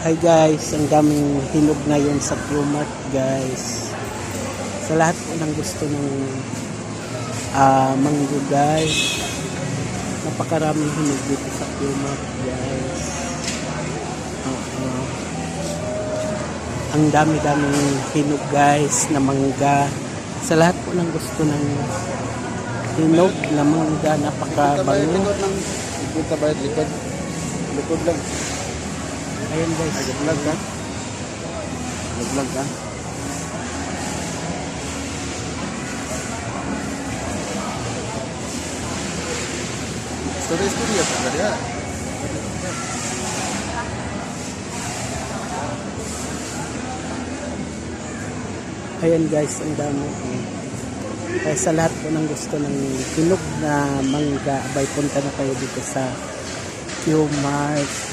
Hi guys, ang daming hinog ngayon sa Q-Mart guys. Sa lahat po ng gusto ng manggo guys, napakaraming hinog dito sa Q-Mart guys. Ang dami-daming hinog guys na mangga. Sa lahat po ng gusto ng hinog na mangga, napakabango. Likod lang. Ayan guys. Nag-vlog ka? Nag-vlog ka? Story apa ya? Ayan guys, ang dami. Kaya sa lahat po ng gusto ng hinog na mangga, abay punta na kayo dito sa Q-Mart.